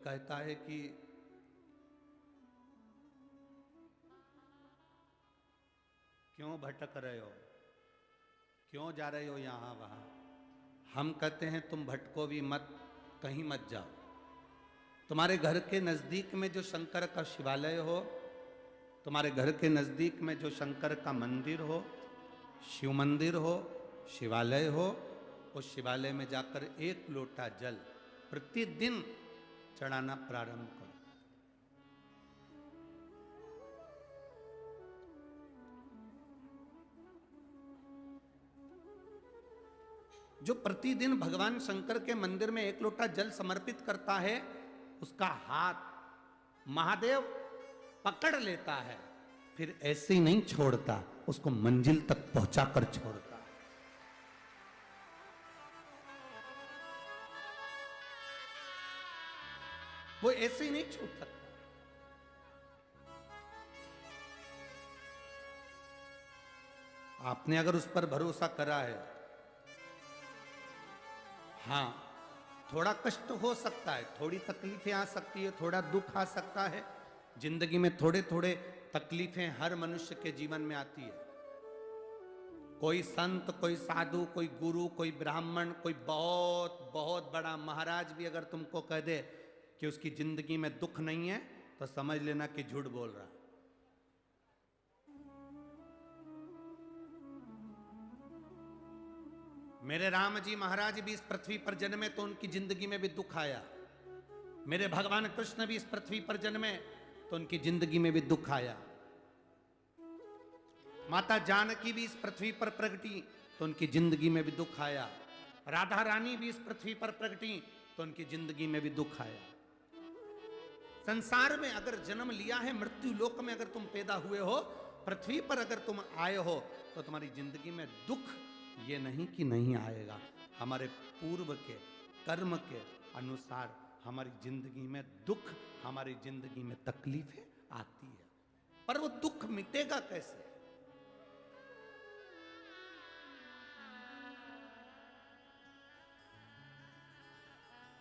कहता है कि क्यों भटक रहे हो, क्यों जा रहे हो यहाँ वहाँ। हम कहते हैं तुम भटको भी मत, कहीं मत जाओ। तुम्हारे घर के नज़दीक में जो शंकर का शिवालय हो, तुम्हारे घर के नज़दीक में जो शंकर का मंदिर हो, शिव मंदिर हो, शिवालय हो, उस शिवालय में जाकर एक लोटा जल प्रतिदिन चढ़ाना प्रारंभ करो। जो प्रतिदिन भगवान शंकर के मंदिर में एक लोटा जल समर्पित करता है, उसका हाथ महादेव पकड़ लेता है, फिर ऐसे ही नहीं छोड़ता, उसको मंजिल तक पहुंचाकर छोड़ता है। वो ऐसे ही नहीं छूट सकता। आपने अगर उस पर भरोसा करा है, हाँ, थोड़ा कष्ट हो सकता है, थोड़ी तकलीफें आ सकती है, थोड़ा दुख आ सकता है। जिंदगी में थोड़े थोड़े तकलीफें हर मनुष्य के जीवन में आती है। कोई संत, कोई साधु, कोई गुरु, कोई ब्राह्मण, कोई बहुत बहुत बड़ा महाराज भी अगर तुमको कह दे कि उसकी जिंदगी में दुख नहीं है, तो समझ लेना कि झूठ बोल रहा। मेरे राम जी महाराज भी इस पृथ्वी पर जन्मे तो उनकी जिंदगी में भी दुख आया। मेरे भगवान कृष्ण भी इस पृथ्वी पर जन्मे तो उनकी जिंदगी में भी दुख आया। माता जानकी भी इस पृथ्वी पर प्रगटी तो उनकी जिंदगी में भी दुख आया। राधा रानी भी इस पृथ्वी पर प्रगटी तो उनकी जिंदगी में भी दुख आया। संसार में अगर जन्म लिया है, मृत्यु लोक में अगर तुम पैदा हुए हो, पृथ्वी पर अगर तुम आए हो, तो तुम्हारी जिंदगी में दुख ये नहीं कि नहीं आएगा। हमारे पूर्व के कर्म के अनुसार हमारी जिंदगी में दुख, हमारी जिंदगी में तकलीफें आती है, पर वो दुख मिटेगा कैसे?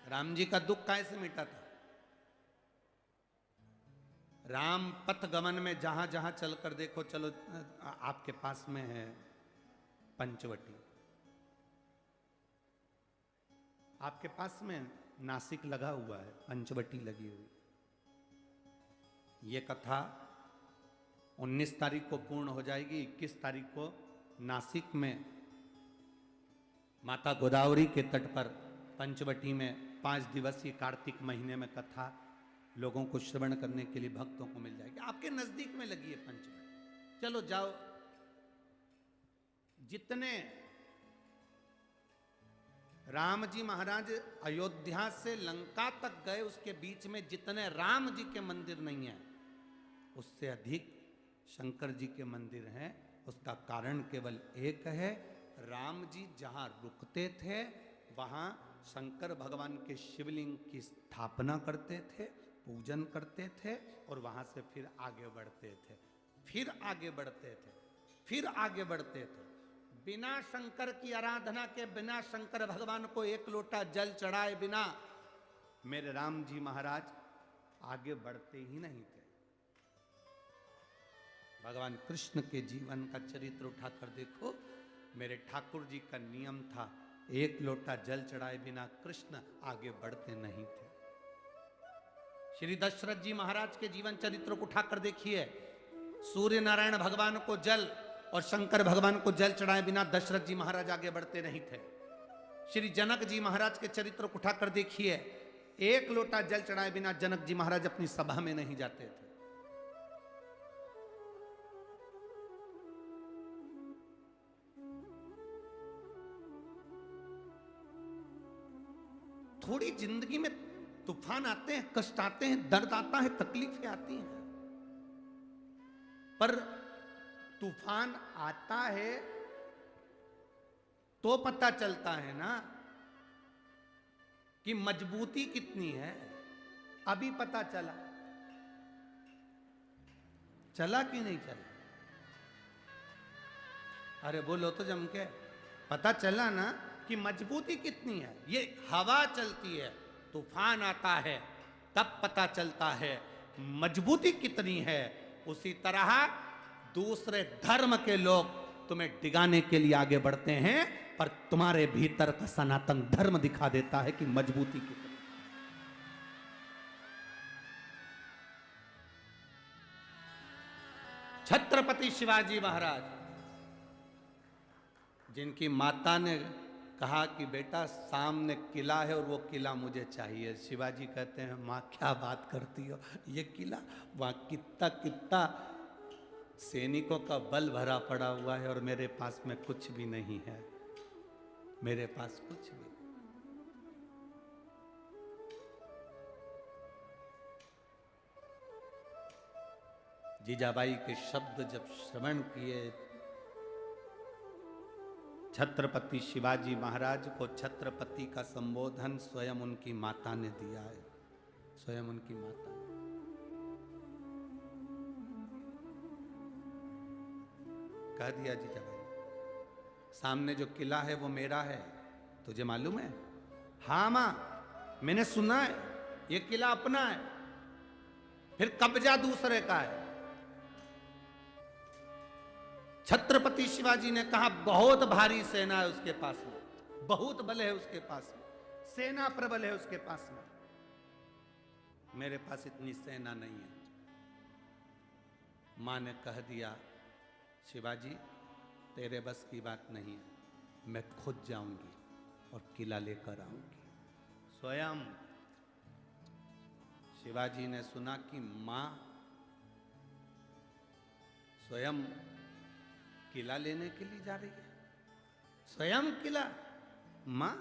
राम जी का दुख कैसे मिटा था? राम पथ गमन में जहां जहां चलकर देखो, चलो आपके पास में है पंचवटी, आपके पास में नासिक लगा हुआ है, पंचवटी लगी हुई। ये कथा 19 तारीख को पूर्ण हो जाएगी। 21 तारीख को नासिक में माता गोदावरी के तट पर पंचवटी में 5 दिवसीय कार्तिक महीने में कथा लोगों को श्रवण करने के लिए भक्तों को मिल जाएगी। आपके नजदीक में लगी है पंचवटी, चलो जाओ। जितने राम जी महाराज अयोध्या से लंका तक गए, उसके बीच में जितने राम जी के मंदिर नहीं है, उससे अधिक शंकर जी के मंदिर हैं। उसका कारण केवल एक है, राम जी जहां रुकते थे वहां शंकर भगवान के शिवलिंग की स्थापना करते थे, पूजन करते थे, और वहां से फिर आगे बढ़ते थे, फिर आगे बढ़ते थे, फिर आगे बढ़ते थे। बिना शंकर की आराधना के, बिना शंकर भगवान को एक लोटा जल चढ़ाए बिना मेरे राम जी महाराज आगे बढ़ते ही नहीं थे। भगवान कृष्ण के जीवन का चरित्र उठाकर देखो। मेरे ठाकुर जी का नियम था, एक लोटा जल चढ़ाए बिना कृष्ण आगे बढ़ते नहीं थे। श्री दशरथ जी महाराज के जीवन चरित्र को उठाकर देखिए। सूर्य नारायण भगवान को जल और शंकर भगवान को जल चढ़ाए बिना दशरथ जी महाराज आगे बढ़ते नहीं थे। श्री जनक जी महाराज के चरित्र को उठाकर देखिए। एक लोटा जल चढ़ाए बिना जनक जी महाराज अपनी सभा में नहीं जाते थे। थोड़ी जिंदगी में तूफान आते हैं, कष्ट आते हैं, दर्द आता है, तकलीफें आती हैं, पर तूफान आता है तो पता चलता है ना कि मजबूती कितनी है। अभी पता चला, चला कि नहीं चला? अरे बोलो तो जम के, पता चला ना कि मजबूती कितनी है। ये हवा चलती है, तूफान आता है, तब पता चलता है मजबूती कितनी है। उसी तरह दूसरे धर्म के लोग तुम्हें डिगाने के लिए आगे बढ़ते हैं, पर तुम्हारे भीतर का सनातन धर्म दिखा देता है कि मजबूती कितनी। छत्रपति शिवाजी महाराज, जिनकी माता ने कहा कि बेटा सामने किला है और वो किला मुझे चाहिए, शिवाजी कहते हैं माँ क्या बात करती हो, ये किला वहाँ कितना कितना सैनिकों का बल भरा पड़ा हुआ है और मेरे पास में कुछ भी नहीं है, मेरे पास कुछ भी। जीजाबाई के शब्द जब श्रवण किए, छत्रपति शिवाजी महाराज को छत्रपति का संबोधन स्वयं उनकी माता ने दिया है, स्वयं उनकी माता ने। कह दिया जीजाबाई, सामने जो किला है वो मेरा है, तुझे मालूम है? हाँ मां, मैंने सुना है ये किला अपना है, फिर कब्जा दूसरे का है। छत्रपति शिवाजी ने कहा बहुत भारी सेना है उसके पास में, बहुत बल है उसके पास में, सेना प्रबल है उसके पास में, मेरे पास इतनी सेना नहीं है। मां ने कह दिया शिवाजी तेरे बस की बात नहीं है, मैं खुद जाऊंगी और किला लेकर आऊंगी। स्वयं शिवाजी ने सुना कि मां स्वयं किला लेने के लिए जा रही है, स्वयं किला। मां